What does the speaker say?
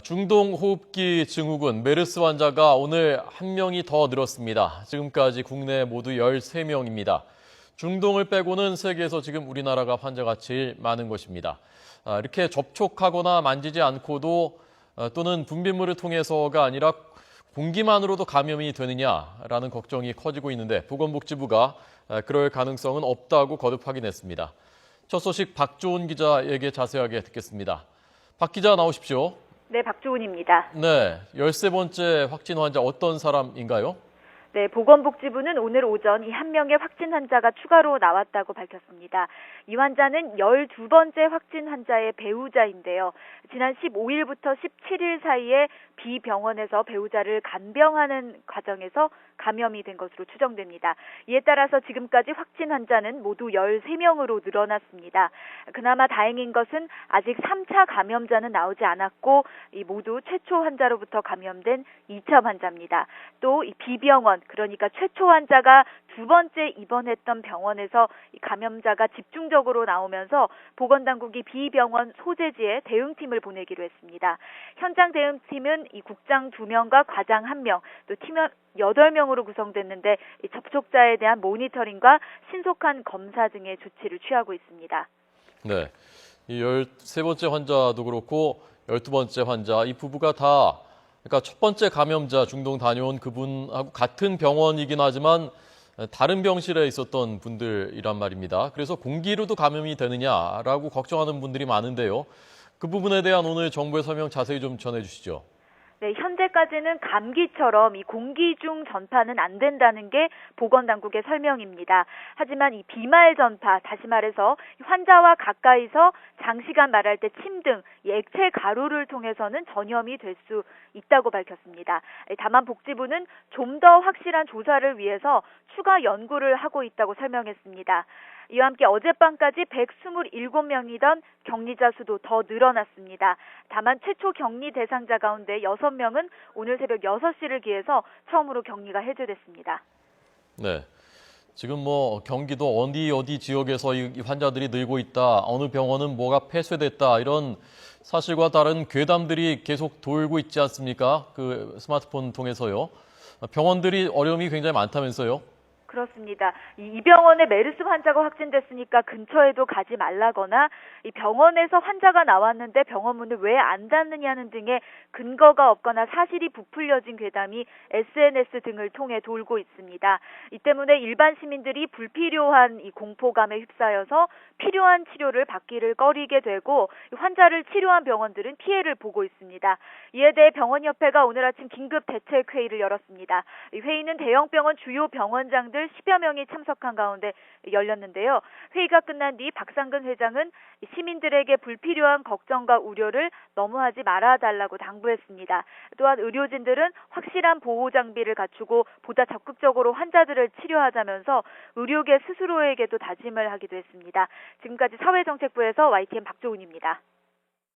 중동호흡기 증후군 메르스 환자가 오늘 한 명이 더 늘었습니다. 지금까지 국내 모두 13명입니다. 중동을 빼고는 세계에서 지금 우리나라가 환자가 제일 많은 것입니다. 이렇게 접촉하거나 만지지 않고도 또는 분비물을 통해서가 아니라 공기만으로도 감염이 되느냐라는 걱정이 커지고 있는데 보건복지부가 그럴 가능성은 없다고 거듭 확인했습니다. 첫 소식 박조은 기자에게 자세하게 듣겠습니다. 박 기자 나오십시오. 네, 박조은입니다. 네, 13번째 확진 환자 어떤 사람인가요? 네, 보건복지부는 오늘 오전 이 한 명의 확진 환자가 추가로 나왔다고 밝혔습니다. 이 환자는 12번째 확진 환자의 배우자인데요. 지난 15일부터 17일 사이에 비병원에서 배우자를 간병하는 과정에서 감염이 된 것으로 추정됩니다. 이에 따라서 지금까지 확진 환자는 모두 13명으로 늘어났습니다. 그나마 다행인 것은 아직 3차 감염자는 나오지 않았고 이 모두 최초 환자로부터 감염된 2차 환자입니다. 또 이 비병원 그러니까 최초 환자가 두 번째 입원했던 병원에서 이 감염자가 집중적으로 나오면서 보건당국이 비병원 소재지에 대응팀을 보내기로 했습니다. 현장 대응팀은 이 국장 2명과 과장 1명, 또 팀원 8명으로 구성됐는데 이 접촉자에 대한 모니터링과 신속한 검사 등의 조치를 취하고 있습니다. 네, 이 13번째 환자도 그렇고 12번째 환자 이 부부가 다 그러니까 첫 번째 감염자 중동 다녀온 그분하고 같은 병원이긴 하지만 다른 병실에 있었던 분들이란 말입니다. 그래서 공기로도 감염이 되느냐라고 걱정하는 분들이 많은데요. 그 부분에 대한 오늘 정부의 설명 자세히 좀 전해주시죠. 네, 현재까지는 감기처럼 이 공기 중 전파는 안 된다는 게 보건당국의 설명입니다. 하지만 이 비말 전파, 다시 말해서 환자와 가까이서 장시간 말할 때 침 등 액체 가루를 통해서는 전염이 될 수 있다고 밝혔습니다. 다만 복지부는 좀 더 확실한 조사를 위해서 추가 연구를 하고 있다고 설명했습니다. 이와 함께 어젯밤까지 127명이던 격리자 수도 더 늘어났습니다. 다만 최초 격리 대상자 가운데 6명은 오늘 새벽 6시를 기해서 처음으로 격리가 해제됐습니다. 네, 지금 경기도 어디 지역에서 이 환자들이 늘고 있다, 어느 병원은 뭐가 폐쇄됐다 이런 사실과 다른 괴담들이 계속 돌고 있지 않습니까? 그 스마트폰 통해서요. 병원들이 어려움이 굉장히 많다면서요? 그렇습니다. 이 병원에 메르스 환자가 확진됐으니까 근처에도 가지 말라거나 이 병원에서 환자가 나왔는데 병원 문을 왜 안 닫느냐는 등의 근거가 없거나 사실이 부풀려진 괴담이 SNS 등을 통해 돌고 있습니다. 이 때문에 일반 시민들이 불필요한 이 공포감에 휩싸여서 필요한 치료를 받기를 꺼리게 되고 환자를 치료한 병원들은 피해를 보고 있습니다. 이에 대해 병원협회가 오늘 아침 긴급 대책회의를 열었습니다. 이 회의는 대형 병원 주요 병원장들 10여 명이 참석한 가운데 열렸는데요. 회의가 끝난 뒤 박상근 회장은 시민들에게 불필요한 걱정과 우려를 너무 하지 말아달라고 당부했습니다. 또한 의료진들은 확실한 보호 장비를 갖추고 보다 적극적으로 환자들을 치료하자면서 의료계 스스로에게도 다짐을 하기도 했습니다. 지금까지 사회정책부에서 YTN 박조은입니다.